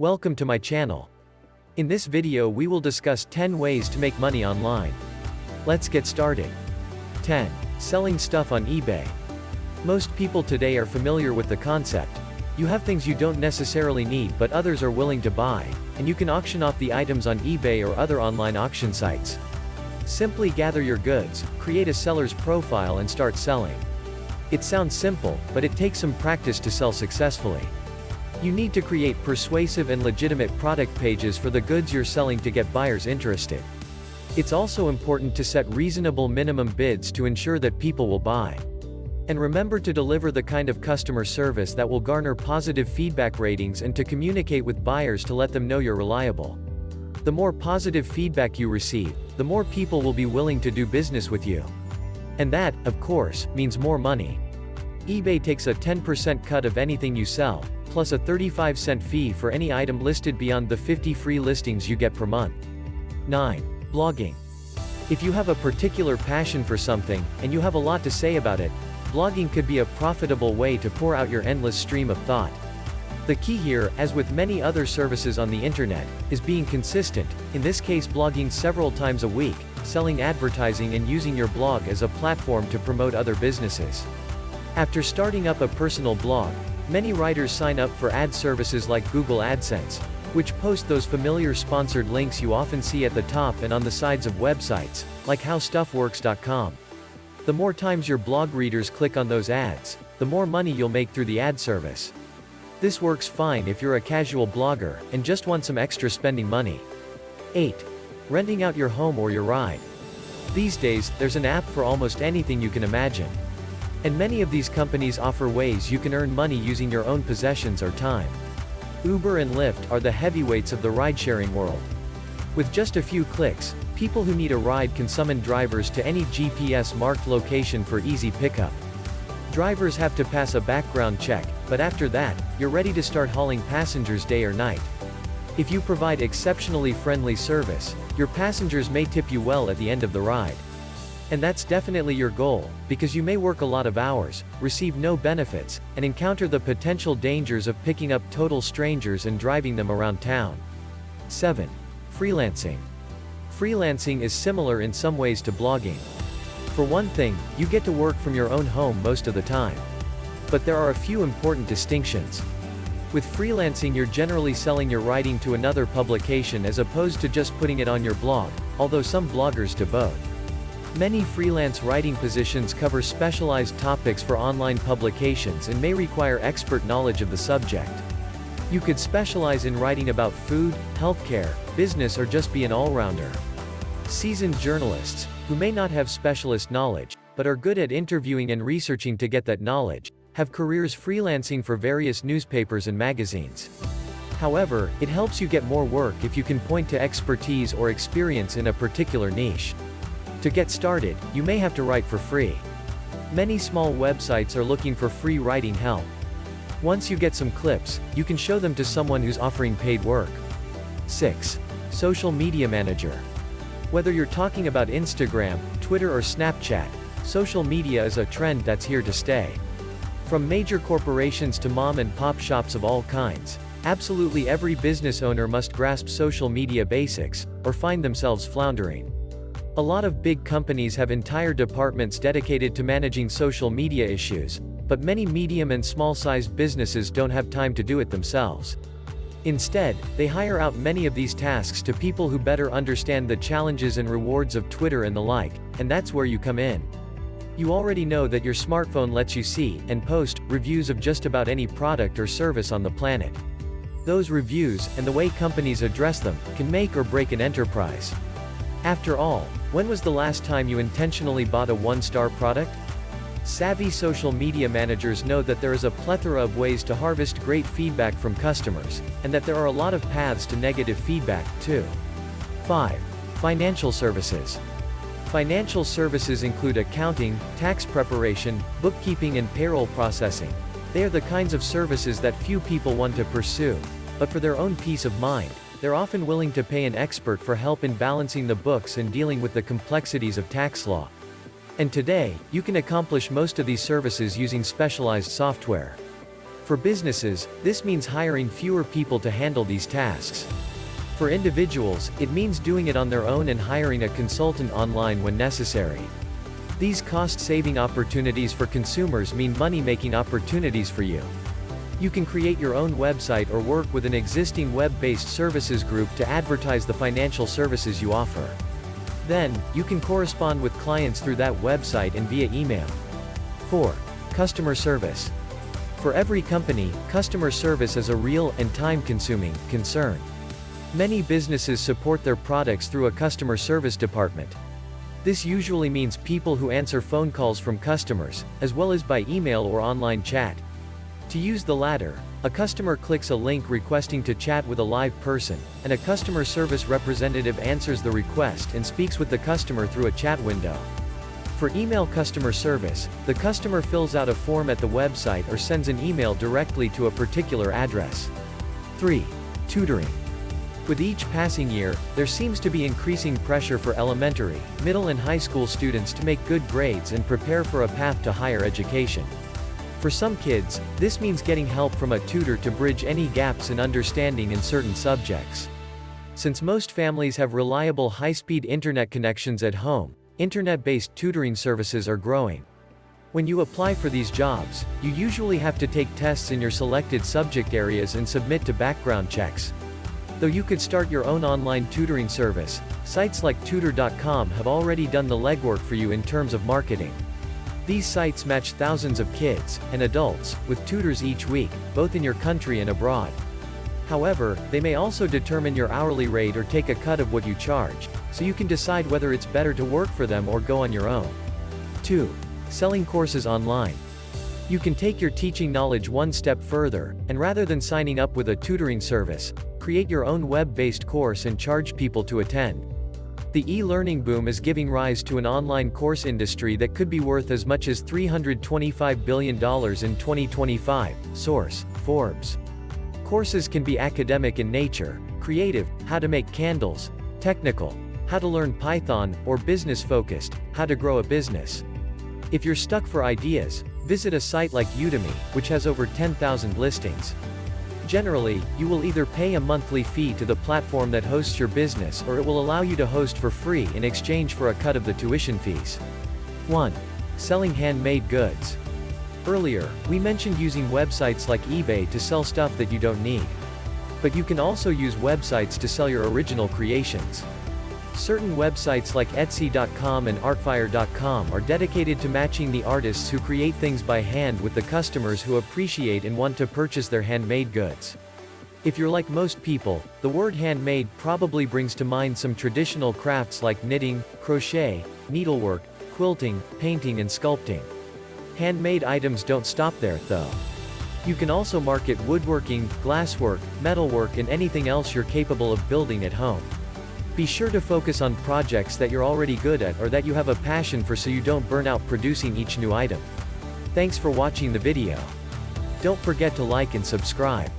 Welcome to my channel. In this video we will discuss 10 ways to make money online. Let's get started. 10. Selling stuff on eBay. Most people today are familiar with the concept. You have things you don't necessarily need but others are willing to buy, and you can auction off the items on eBay or other online auction sites. Simply gather your goods, create a seller's profile and start selling. It sounds simple, but it takes some practice to sell successfully. You need to create persuasive and legitimate product pages for the goods you're selling to get buyers interested. It's also important to set reasonable minimum bids to ensure that people will buy. And remember to deliver the kind of customer service that will garner positive feedback ratings and to communicate with buyers to let them know you're reliable. The more positive feedback you receive, the more people will be willing to do business with you. And that, of course, means more money. eBay takes a 10% cut of anything you sell, plus a 35-cent fee for any item listed beyond the 50 free listings you get per month. 9. Blogging. If you have a particular passion for something, and you have a lot to say about it, blogging could be a profitable way to pour out your endless stream of thought. The key here, as with many other services on the internet, is being consistent, in this case blogging several times a week, selling advertising and using your blog as a platform to promote other businesses. After starting up a personal blog, many writers sign up for ad services like Google AdSense, which post those familiar sponsored links you often see at the top and on the sides of websites, like howstuffworks.com. The more times your blog readers click on those ads, the more money you'll make through the ad service. This works fine if you're a casual blogger, and just want some extra spending money. 8. Renting out your home or your ride. These days, there's an app for almost anything you can imagine. And many of these companies offer ways you can earn money using your own possessions or time. Uber and Lyft are the heavyweights of the ride-sharing world. With just a few clicks, people who need a ride can summon drivers to any GPS-marked location for easy pickup. Drivers have to pass a background check, but after that, you're ready to start hauling passengers day or night. If you provide exceptionally friendly service, your passengers may tip you well at the end of the ride. And that's definitely your goal, because you may work a lot of hours, receive no benefits, and encounter the potential dangers of picking up total strangers and driving them around town. 7. Freelancing. Freelancing is similar in some ways to blogging. For one thing, you get to work from your own home most of the time. But there are a few important distinctions. With freelancing you're generally selling your writing to another publication as opposed to just putting it on your blog, although some bloggers do both. Many freelance writing positions cover specialized topics for online publications and may require expert knowledge of the subject. You could specialize in writing about food, healthcare, business or just be an all-rounder. Seasoned journalists, who may not have specialist knowledge, but are good at interviewing and researching to get that knowledge, have careers freelancing for various newspapers and magazines. However, it helps you get more work if you can point to expertise or experience in a particular niche. To get started, you may have to write for free. Many small websites are looking for free writing help. Once you get some clips, you can show them to someone who's offering paid work. 6. Social media manager. Whether you're talking about Instagram, Twitter or Snapchat, social media is a trend that's here to stay. From major corporations to mom and pop shops of all kinds, absolutely every business owner must grasp social media basics, or find themselves floundering. A lot of big companies have entire departments dedicated to managing social media issues, but many medium and small-sized businesses don't have time to do it themselves. Instead, they hire out many of these tasks to people who better understand the challenges and rewards of Twitter and the like, and that's where you come in. You already know that your smartphone lets you see, and post, reviews of just about any product or service on the planet. Those reviews, and the way companies address them, can make or break an enterprise. After all, when was the last time you intentionally bought a one-star product? Savvy social media managers know that there is a plethora of ways to harvest great feedback from customers, and that there are a lot of paths to negative feedback, too. 5. Financial services. Financial services include accounting, tax preparation, bookkeeping and payroll processing. They are the kinds of services that few people want to pursue, but for their own peace of mind, they're often willing to pay an expert for help in balancing the books and dealing with the complexities of tax law. And today, you can accomplish most of these services using specialized software. For businesses, this means hiring fewer people to handle these tasks. For individuals, it means doing it on their own and hiring a consultant online when necessary. These cost-saving opportunities for consumers mean money-making opportunities for you. You can create your own website or work with an existing web-based services group to advertise the financial services you offer. Then, you can correspond with clients through that website and via email. 4. Customer service. For every company, customer service is a real and time-consuming concern. Many businesses support their products through a customer service department. This usually means people who answer phone calls from customers, as well as by email or online chat. To use the latter, a customer clicks a link requesting to chat with a live person, and a customer service representative answers the request and speaks with the customer through a chat window. For email customer service, the customer fills out a form at the website or sends an email directly to a particular address. 3. Tutoring. With each passing year, there seems to be increasing pressure for elementary, middle and high school students to make good grades and prepare for a path to higher education. For some kids, this means getting help from a tutor to bridge any gaps in understanding in certain subjects. Since most families have reliable high-speed internet connections at home, internet-based tutoring services are growing. When you apply for these jobs, you usually have to take tests in your selected subject areas and submit to background checks. Though you could start your own online tutoring service, sites like Tutor.com have already done the legwork for you in terms of marketing. These sites match thousands of kids and adults with tutors each week, both in your country and abroad. However, they may also determine your hourly rate or take a cut of what you charge, so you can decide whether it's better to work for them or go on your own. 2. Selling courses online. You can take your teaching knowledge one step further, and rather than signing up with a tutoring service, create your own web-based course and charge people to attend. The e-learning boom is giving rise to an online course industry that could be worth as much as $325 billion in 2025, source, Forbes. Courses can be academic in nature, creative, how to make candles, technical, how to learn Python, or business-focused, how to grow a business. If you're stuck for ideas, visit a site like Udemy, which has over 10,000 listings. Generally, you will either pay a monthly fee to the platform that hosts your business or it will allow you to host for free in exchange for a cut of the tuition fees. 1. Selling handmade goods. Earlier, we mentioned using websites like eBay to sell stuff that you don't need. But you can also use websites to sell your original creations. Certain websites like Etsy.com and Artfire.com are dedicated to matching the artists who create things by hand with the customers who appreciate and want to purchase their handmade goods. If you're like most people, the word handmade probably brings to mind some traditional crafts like knitting, crochet, needlework, quilting, painting and sculpting. Handmade items don't stop there, though. You can also market woodworking, glasswork, metalwork and anything else you're capable of building at home. Be sure to focus on projects that you're already good at or that you have a passion for so you don't burn out producing each new item. Thanks for watching the video. Don't forget to like and subscribe.